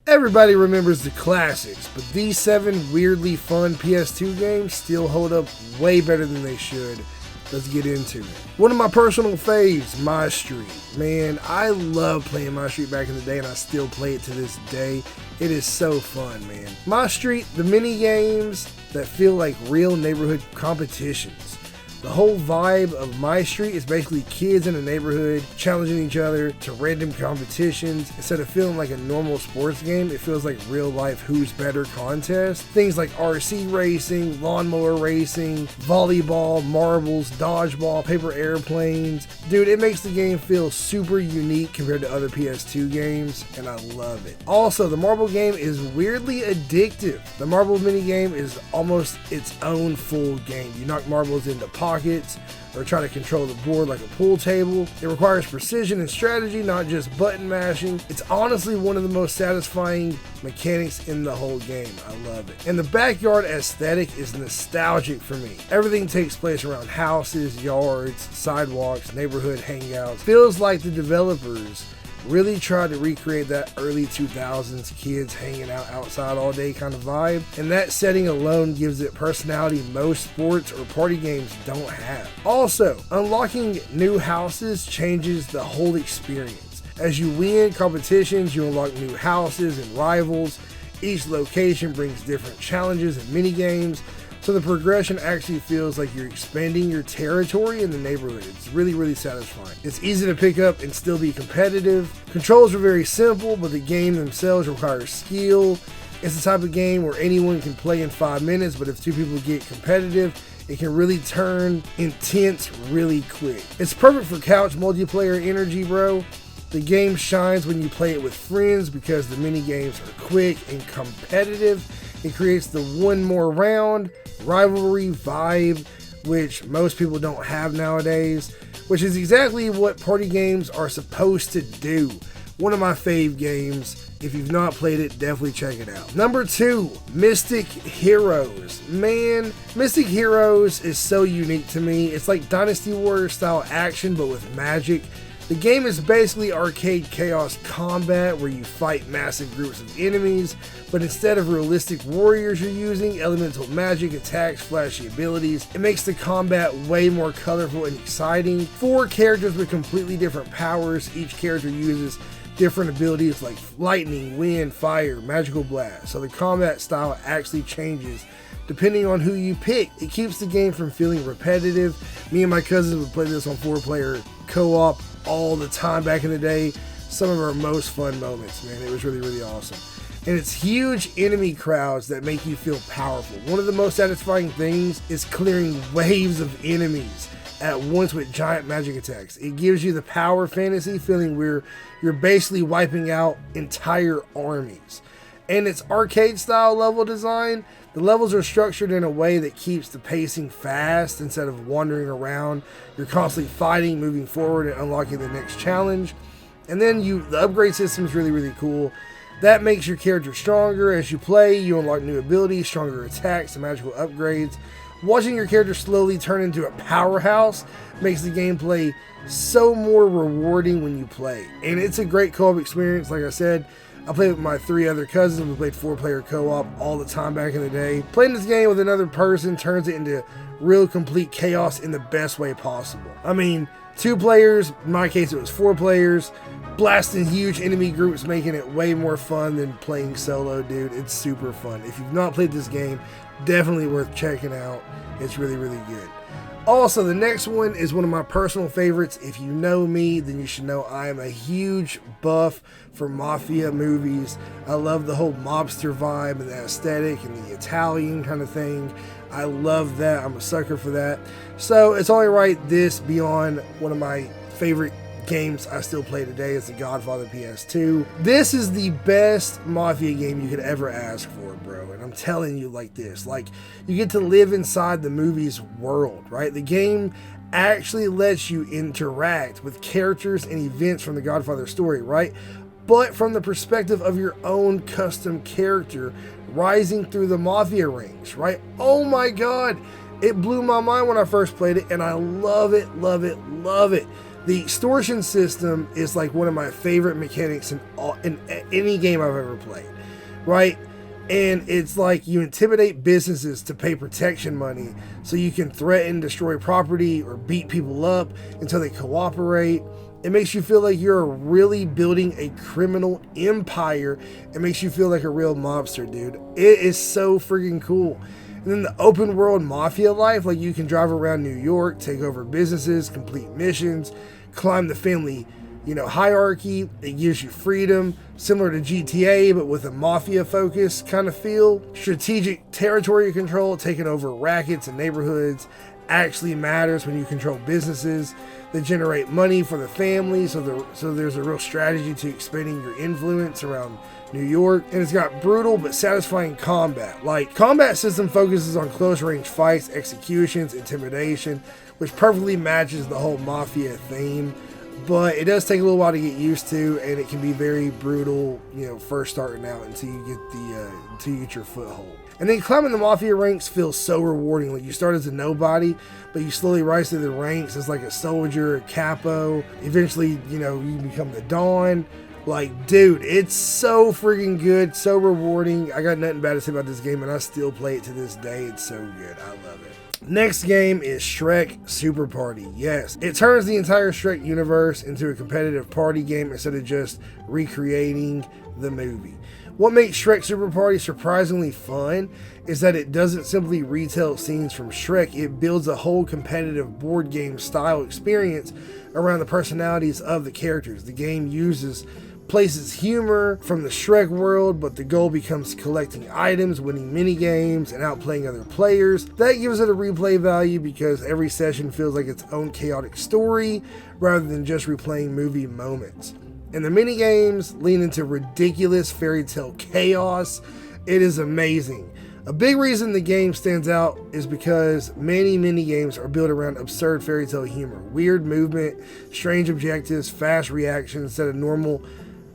Everybody remembers the classics, but these 7 weirdly fun PS2 games still hold up way better than they should. Let's get into it. One of my personal faves, My Street. Man, I love playing My Street back in the day, and I still play it to this day. It is so fun, man. My Street, the mini games that feel like real neighborhood competitions. The whole vibe of My Street is basically kids in a neighborhood challenging each other to random competitions. Instead of feeling like a normal sports game, it feels like real life who's better contest. Things like RC racing, lawnmower racing, volleyball, marbles, dodgeball, paper airplanes. Dude, it makes the game feel super unique compared to other PS2 games, and I love it. Also, the marble game is weirdly addictive. The marble mini game is almost its own full game. You knock marbles into pockets or try to control the board like a pool table. It requires precision and strategy, not just button mashing. It's honestly one of the most satisfying mechanics in the whole game. I love it. And the backyard aesthetic is nostalgic for me. Everything takes place around houses, yards, sidewalks, neighborhood hangouts. Feels like the developers really tried to recreate that early 2000s kids hanging out outside all day kind of vibe, and that setting alone gives it personality most sports or party games don't have. Also, unlocking new houses changes the whole experience. As you win competitions, you unlock new houses and rivals. Each location brings different challenges and mini games, so the progression actually feels like you're expanding your territory in the neighborhood. It's really, really satisfying. It's easy to pick up and still be competitive. Controls are very simple, but the game themselves requires skill. It's the type of game where anyone can play in 5 minutes, but if 2 people get competitive, it can really turn intense really quick. It's perfect for couch multiplayer energy, bro. The game shines when you play it with friends because the mini games are quick and competitive. It creates the one more round rivalry vibe, which most people don't have nowadays, which is exactly what party games are supposed to do. One of my fave games. If you've not played it, definitely check it out. Number 2, Mystic Heroes. Man, Mystic Heroes is so unique to me. It's like Dynasty Warriors style action, but with magic. The game is basically arcade chaos combat where you fight massive groups of enemies, but instead of realistic warriors you're using elemental magic, attacks, flashy abilities. It makes the combat way more colorful and exciting. 4 characters with completely different powers. Each character uses different abilities like lightning, wind, fire, magical blast. So the combat style actually changes depending on who you pick. It keeps the game from feeling repetitive. Me and my cousins would play this on 4-player co-op all the time back in the day. Some of our most fun moments, man. It was really, really awesome. And it's huge enemy crowds that make you feel powerful. One of the most satisfying things is clearing waves of enemies at once with giant magic attacks. It gives you the power fantasy feeling where you're basically wiping out entire armies. And it's arcade style level design. The levels are structured in a way that keeps the pacing fast instead of wandering around. You're constantly fighting, moving forward, and unlocking the next challenge. And then the upgrade system is really, really cool. That makes your character stronger. As you play, you unlock new abilities, stronger attacks, and magical upgrades. Watching your character slowly turn into a powerhouse makes the gameplay so more rewarding when you play. And it's a great co-op experience, like I said. I played with my 3 other cousins. We played 4-player co-op all the time back in the day. Playing this game with another person turns it into real complete chaos in the best way possible. I mean, 2 players, in my case it was 4 players, blasting huge enemy groups, making it way more fun than playing solo, dude. It's super fun. If you've not played this game, definitely worth checking out. It's really, really good. Also, the next one is one of my personal favorites. If you know me, then you should know I am a huge buff for mafia movies. I love the whole mobster vibe and the aesthetic and the Italian kind of thing. I love that. I'm a sucker for that. So it's only right this beyond one of my favorite games I still play today is the Godfather PS2. This is the best mafia game you could ever ask for, bro. And I'm telling you like this, like you get to live inside the movie's world, right? The game actually lets you interact with characters and events from the Godfather story, right? But from the perspective of your own custom character rising through the mafia ranks, right? Oh my God, it blew my mind when I first played it, and I love it, love it, love it. The extortion system is like one of my favorite mechanics in any game I've ever played, right? And it's like you intimidate businesses to pay protection money so you can threaten, destroy property, or beat people up until they cooperate. It makes you feel like you're really building a criminal empire. It makes you feel like a real mobster, dude. It is so freaking cool. And then the open world mafia life, like you can drive around New York, take over businesses, complete missions, climb the family, hierarchy. It gives you freedom, similar to GTA, but with a mafia focus kind of feel. Strategic territory control, taking over rackets and neighborhoods, actually matters when you control businesses that generate money for the family. So there's a real strategy to expanding your influence around New York. And it's got brutal but satisfying combat. Like, combat system focuses on close range fights, executions, intimidation, which perfectly matches the whole mafia theme. But it does take a little while to get used to, and it can be very brutal, first starting out until you get your foothold. And then climbing the mafia ranks feels so rewarding. Like, you start as a nobody, but you slowly rise through the ranks as like a soldier, a capo. Eventually, you become the Don. Like, dude, it's so freaking good, so rewarding. I got nothing bad to say about this game, and I still play it to this day. It's so good. I love it. Next game is Shrek Super Party. Yes, it turns the entire Shrek universe into a competitive party game instead of just recreating the movie. What makes Shrek Super Party surprisingly fun is that it doesn't simply retell scenes from Shrek, it builds a whole competitive board game style experience around the personalities of the characters. The game places humor from the Shrek world, but the goal becomes collecting items, winning mini games, and outplaying other players. That gives it a replay value because every session feels like its own chaotic story rather than just replaying movie moments. And the mini games lean into ridiculous fairy tale chaos. It is amazing. A big reason the game stands out is because many mini games are built around absurd fairy tale humor, weird movement, strange objectives, fast reactions. Instead of normal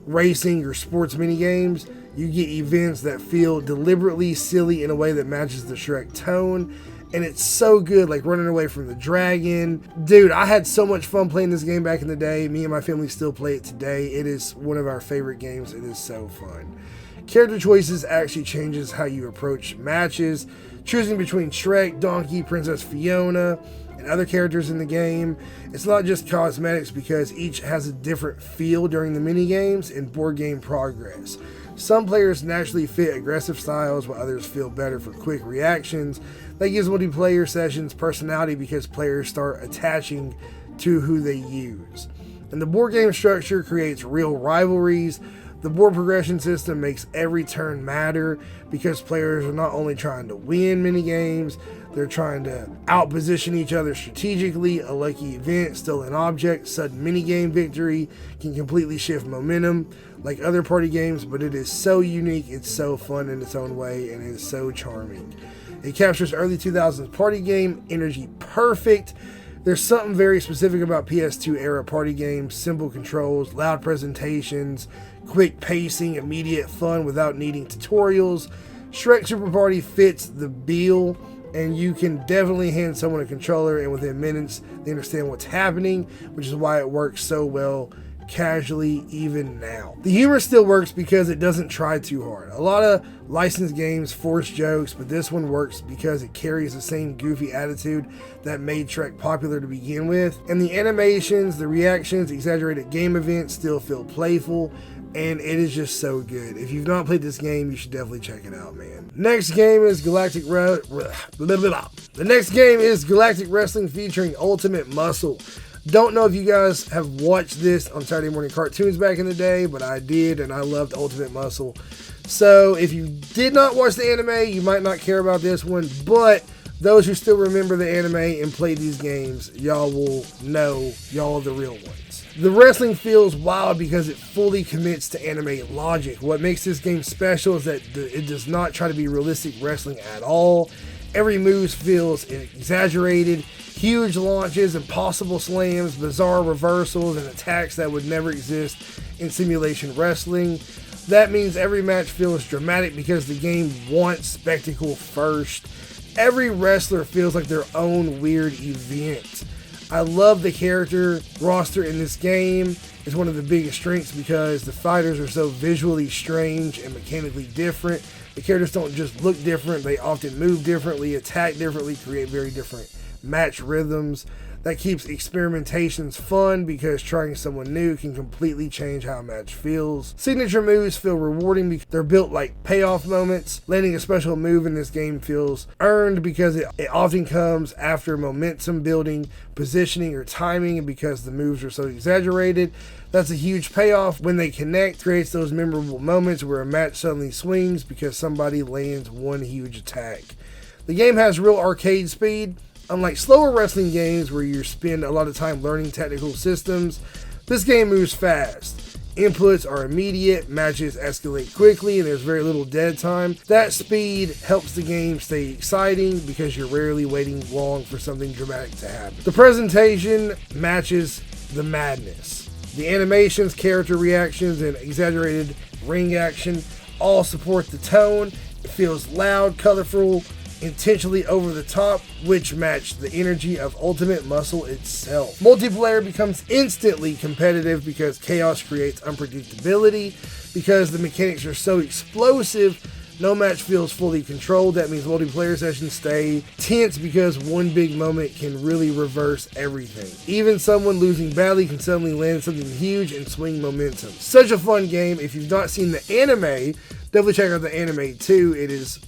racing or sports mini games, you get events that feel deliberately silly in a way that matches the Shrek tone. And it's so good, like running away from the dragon. Dude, I had so much fun playing this game back in the day. Me and my family still play it today. It is one of our favorite games. It is so fun. Character choices actually changes how you approach matches. Choosing between Shrek, Donkey, Princess Fiona, and other characters in the game. It's not just cosmetics because each has a different feel during the mini games and board game progress. Some players naturally fit aggressive styles while others feel better for quick reactions. That gives multiplayer sessions personality because players start attaching to who they use. And the board game structure creates real rivalries. The board progression system makes every turn matter because players are not only trying to win mini games, they're trying to outposition each other strategically. A lucky event, stolen object, sudden minigame victory can completely shift momentum like other party games, but it is so unique, it's so fun in its own way, and it is so charming. It captures early 2000s party game energy perfect. There's something very specific about PS2 era party games: simple controls, loud presentations, quick pacing, immediate fun without needing tutorials. Shrek Super Party fits the bill, and you can definitely hand someone a controller and within minutes they understand what's happening, which is why it works so well casually even now. The humor still works because it doesn't try too hard. A lot of licensed games force jokes, but this one works because it carries the same goofy attitude that made Shrek popular to begin with. And the animations, the reactions, exaggerated game events still feel playful, and it is just so good. If you've not played this game, you should definitely check it out, man. Next game is Galactic Wrestling featuring Ultimate Muscle. Don't know if you guys have watched this on Saturday morning cartoons back in the day, but I did, and I loved Ultimate Muscle. So if you did not watch the anime, you might not care about this one, but those who still remember the anime and play these games, y'all will know y'all are the real ones. The wrestling feels wild because it fully commits to anime logic. What makes this game special is that it does not try to be realistic wrestling at all. Every move feels exaggerated. Huge launches, impossible slams, bizarre reversals, and attacks that would never exist in simulation wrestling. That means every match feels dramatic because the game wants spectacle first. Every wrestler feels like their own weird event. I love the character roster in this game. It's one of the biggest strengths because the fighters are so visually strange and mechanically different. The characters don't just look different, they often move differently, attack differently, create very different match rhythms. That keeps experimentations fun because trying someone new can completely change how a match feels. Signature moves feel rewarding because they're built like payoff moments. Landing a special move in this game feels earned because it often comes after momentum building, positioning, or timing, and because the moves are so exaggerated. That's a huge payoff when they connect, creates those memorable moments where a match suddenly swings because somebody lands one huge attack. The game has real arcade speed. Unlike slower wrestling games where you spend a lot of time learning technical systems, this game moves fast. Inputs are immediate, matches escalate quickly, and there's very little dead time. That speed helps the game stay exciting because you're rarely waiting long for something dramatic to happen. The presentation matches the madness. The animations, character reactions, and exaggerated ring action all support the tone. It feels loud, colorful, intentionally over the top, which match the energy of Ultimate Muscle itself. Multiplayer becomes instantly competitive because chaos creates unpredictability. Because the mechanics are so explosive, no match feels fully controlled. That means multiplayer sessions stay tense because one big moment can really reverse everything. Even someone losing badly can suddenly land something huge and swing momentum. Such a fun game. If you've not seen the anime, definitely check out the anime too. It is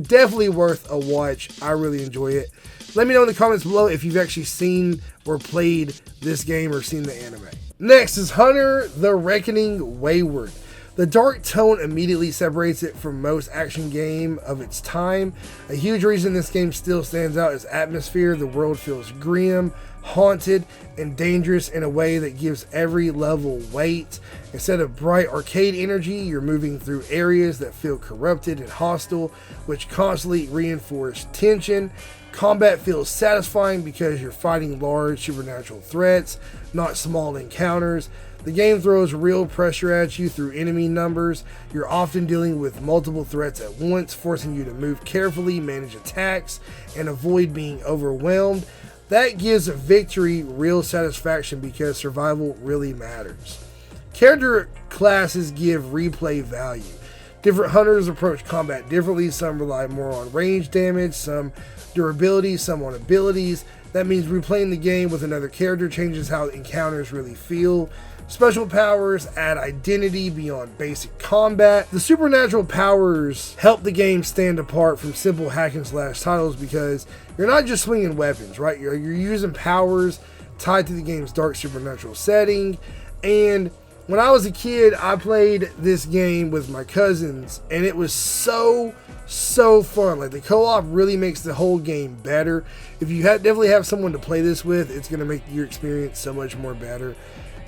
definitely worth a watch. I really enjoy it. Let me know in the comments below if you've actually seen or played this game or seen the anime. Next is Hunter the Reckoning Wayward. The dark tone immediately separates it from most action game of its time. A huge reason this game still stands out is atmosphere. The world feels grim, haunted, and dangerous in a way that gives every level weight. Instead of bright arcade energy, you're moving through areas that feel corrupted and hostile, which constantly reinforce tension. Combat feels satisfying because you're fighting large supernatural threats, not small encounters. The game throws real pressure at you through enemy numbers. You're often dealing with multiple threats at once, forcing you to move carefully, manage attacks, and avoid being overwhelmed. That gives a victory real satisfaction because survival really matters. Character classes give replay value. Different hunters approach combat differently. Some rely more on range damage, some durability, some on abilities. That means replaying the game with another character changes how encounters really feel. Special powers add identity beyond basic combat. The supernatural powers help the game stand apart from simple hack and slash titles because you're not just swinging weapons, right? You're using powers tied to the game's dark supernatural setting. And when I was a kid, I played this game with my cousins, and it was so fun. Like, the co-op really makes the whole game better. If you definitely have someone to play this with, it's going to make your experience so much more better.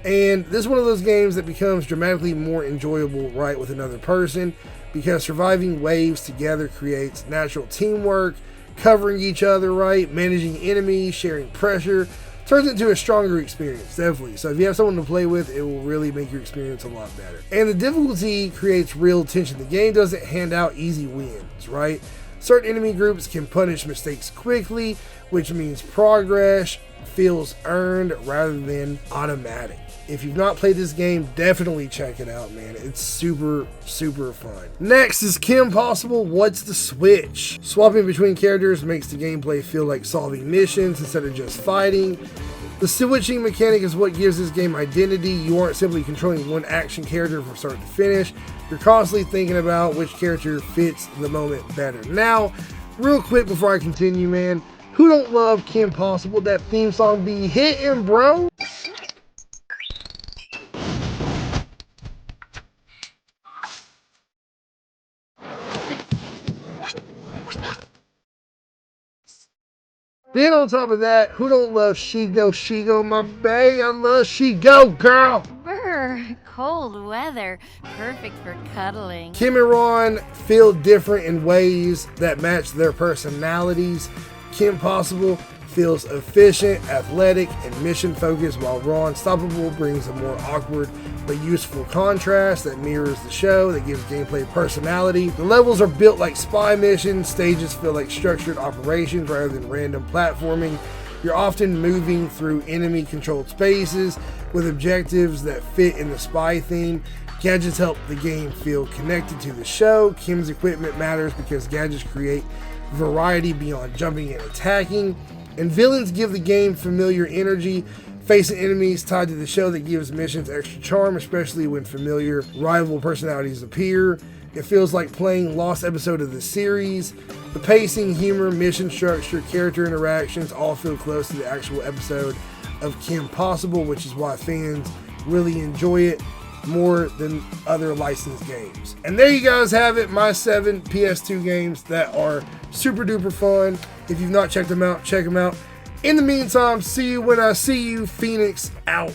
And this is one of those games that becomes dramatically more enjoyable right with another person because surviving waves together creates natural teamwork, covering each other right, managing enemies, sharing pressure, turns into a stronger experience, definitely. So if you have someone to play with, it will really make your experience a lot better. And the difficulty creates real tension. The game doesn't hand out easy wins, right? Certain enemy groups can punish mistakes quickly, which means progress feels earned rather than automatic. If you've not played this game, definitely check it out, man. It's super fun. Next is Kim Possible, What's the Switch? Swapping between characters makes the gameplay feel like solving missions instead of just fighting. The switching mechanic is what gives this game identity. You aren't simply controlling one action character from start to finish. You're constantly thinking about which character fits the moment better. Now, real quick before I continue, man, who don't love Kim Possible? That theme song be hitting, bro. Then on top of that, who don't love Shigo? Shigo, my bae, I love Shigo, girl. Brr, cold weather, perfect for cuddling. Kim and Ron feel different in ways that match their personalities. Kim Possible feels efficient, athletic, and mission-focused, while Raw Unstoppable brings a more awkward but useful contrast that mirrors the show, that gives gameplay personality. The levels are built like spy missions, stages feel like structured operations rather than random platforming. You're often moving through enemy-controlled spaces with objectives that fit in the spy theme. Gadgets help the game feel connected to the show. Kim's equipment matters because gadgets create variety beyond jumping and attacking. And villains give the game familiar energy. Facing enemies tied to the show that gives missions extra charm, especially when familiar rival personalities appear. It feels like playing lost episode of the series. The pacing, humor, mission structure, character interactions all feel close to the actual episode of Kim Possible, which is why fans really enjoy it more than other licensed games. And there you guys have it, my 7 PS2 games that are super duper fun. If you've not checked them out, check them out. In the meantime, see you when I see you. Phoenix out.